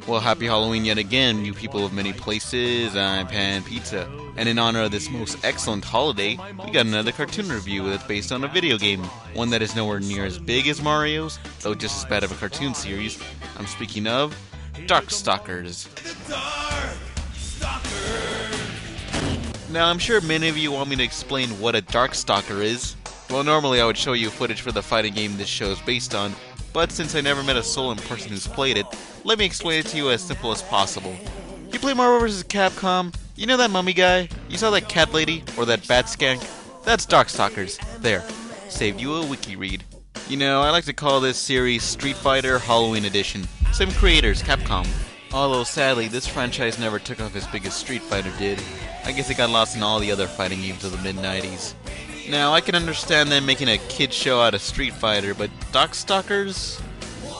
Well, happy Halloween yet again, you people of many places. I'm Pan Pizza. And in honor of this most excellent holiday, we got another cartoon review that's based on a video game. One that is nowhere near as big as Mario's, though just as bad of a cartoon series. I'm speaking of Darkstalkers. Now, I'm sure many of you want me to explain what a Darkstalker is. Well, normally I would show you footage for the fighting game this show is based on, but since I never met a soul in person who's played it, let me explain it to you as simple as possible. You play Marvel vs. Capcom? You know that mummy guy? You saw that cat lady? Or that bat skank? That's Darkstalkers. There. Saved you a wiki read. You know, I like to call this series Street Fighter Halloween Edition. Same creators, Capcom. Although sadly, this franchise never took off as big as Street Fighter did. I guess it got lost in all the other fighting games of the mid-90s. Now, I can understand them making a kid show out of Street Fighter, but Darkstalkers?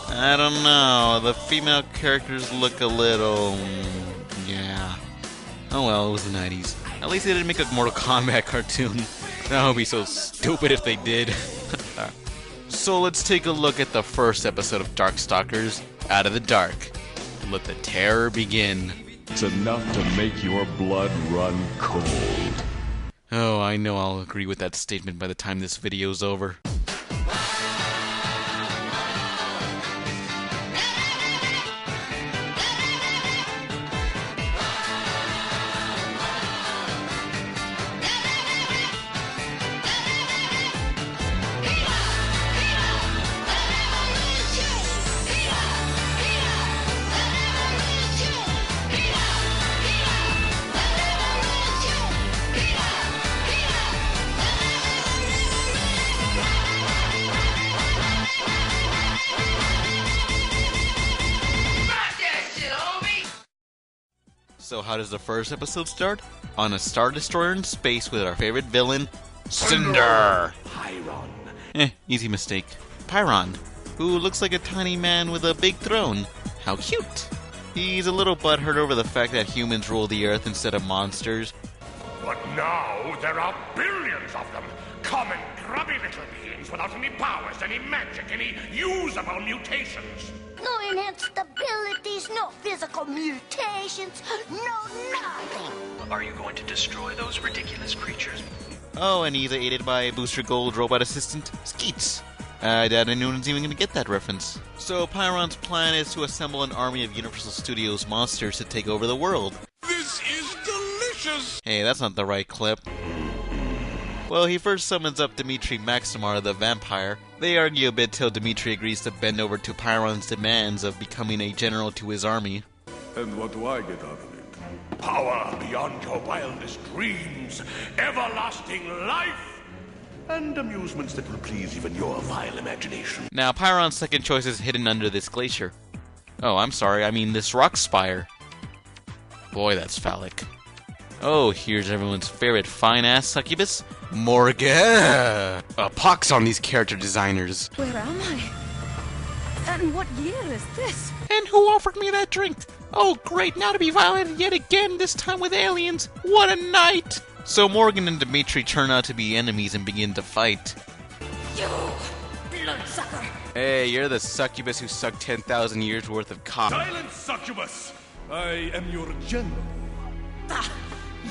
I don't know. The female characters look a little... yeah. Oh well, it was the 90s. At least they didn't make a Mortal Kombat cartoon. That would be so stupid if they did. So let's take a look at the first episode of Darkstalkers, Out of the Dark. Let the terror begin. It's enough to make your blood run cold. Oh, I know I'll agree with that statement by the time this video's over. So how does the first episode start? On a Star Destroyer in space with our favorite villain, Cinder! Pyron. Easy mistake. Pyron, who looks like a tiny man with a big throne. How cute! He's a little butthurt over the fact that humans rule the Earth instead of monsters. But now there are billions of them. Common, grubby little beings without any powers, any magic, any usable mutations. No enhanced abilities, no physical mutations, no nothing. Are you going to destroy those ridiculous creatures? Oh, and he's aided by Booster Gold's robot assistant, Skeets. I doubt anyone's even going to get that reference. So Pyron's plan is to assemble an army of Universal Studios monsters to take over the world. This is delicious! Hey, that's not the right clip. Well, he first summons up Dimitri Maximar, the vampire. They argue a bit till Dimitri agrees to bend over to Pyron's demands of becoming a general to his army. And what do I get out of it? Power beyond your wildest dreams, everlasting life, and amusements that will please even your vile imagination. Now, Pyron's second choice is hidden under this glacier. Oh, I'm sorry, I mean this rock spire. Boy, that's phallic. Oh, here's everyone's favorite fine-ass succubus, Morgan! A pox on these character designers. Where am I? And what year is this? And who offered me that drink? Oh, great, now to be violated yet again, this time with aliens. What a night! So Morgan and Dimitri turn out to be enemies and begin to fight. You bloodsucker! Hey, you're the succubus who sucked 10,000 years worth of cock. Silence, succubus! I am your general.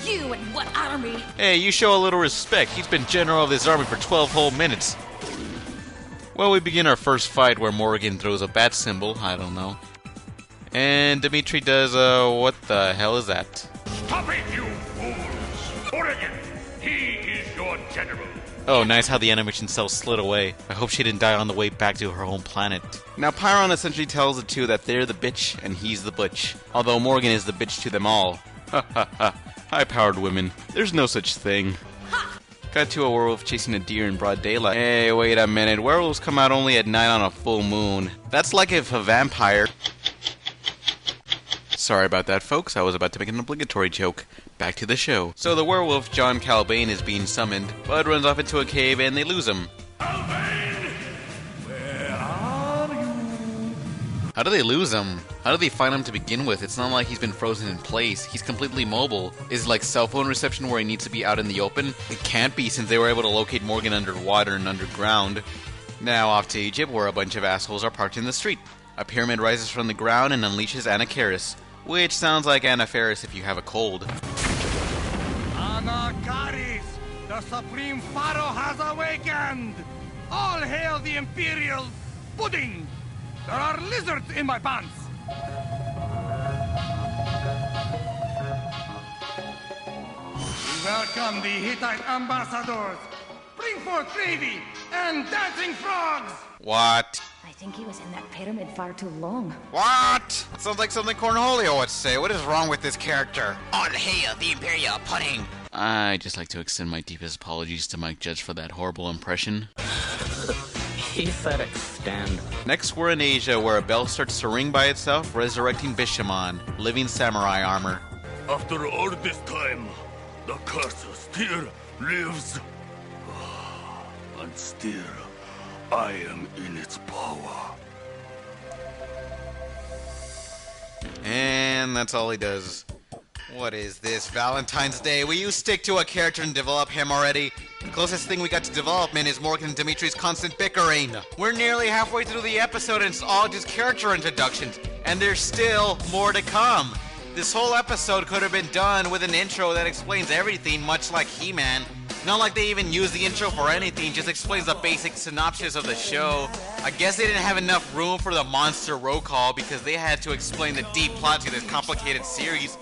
You and what army? Hey, you show a little respect. He's been general of this army for 12 whole minutes. Well, we begin our first fight where Morgan throws a bat symbol. I don't know. And Dimitri does, what the hell is that? Stop it, you fools! Morgan, he is your general. Oh, nice how the animation cell slid away. I hope she didn't die on the way back to her home planet. Now, Pyron essentially tells the two that they're the bitch and he's the butch. Although Morgan is the bitch to them all. Ha ha ha. High-powered women. There's no such thing. Cut to a werewolf chasing a deer in broad daylight. Hey, wait a minute. Werewolves come out only at night on a full moon. That's like if a vampire... Sorry about that, folks. I was about to make an obligatory joke. Back to the show. So the werewolf, John Calbane, is being summoned. Bud runs off into a cave and they lose him. Alvin! Where are you? How do they lose him? How do they find him to begin with? It's not like he's been frozen in place. He's completely mobile. Is it like cell phone reception where he needs to be out in the open? It can't be since they were able to locate Morgan underwater and underground. Now off to Egypt where a bunch of assholes are parked in the street. A pyramid rises from the ground and unleashes Anakaris, which sounds like Anafaris if you have a cold. Anakaris, the supreme pharaoh has awakened! All hail the imperial pudding! There are lizards in my pants! We welcome the Hittite ambassadors! Bring forth gravy and dancing frogs! What? I think he was in that pyramid far too long. What? Sounds like something Cornholio would say. What is wrong with this character? All hail the imperial pudding! I'd just like to extend my deepest apologies to Mike Judge for that horrible impression. He said extend. Next, we're in Asia, where a bell starts to ring by itself, resurrecting Bishamon, living samurai armor. After all this time, the curse still lives. And still, I am in its power. And that's all he does. What is this, Valentine's Day? Will you stick to a character and develop him already? The closest thing we got to development is Morgan and Dimitri's constant bickering. We're nearly halfway through the episode and it's all just character introductions. And there's still more to come. This whole episode could have been done with an intro that explains everything, much like He-Man. Not like they even use the intro for anything, just explains the basic synopsis of the show. I guess they didn't have enough room for the monster roll call because they had to explain the deep plot to this complicated series.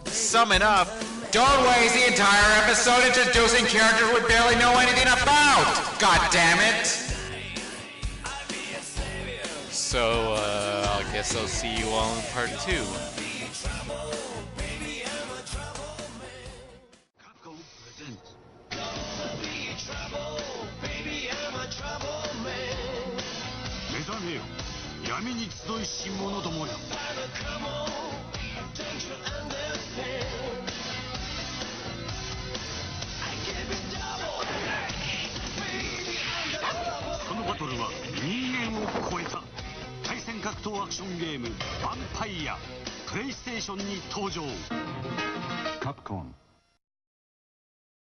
To sum it up, don't waste the entire episode introducing characters we barely know anything about! God damn it! So, I guess I'll see you all in part 2. PlayStation に登場。Capcom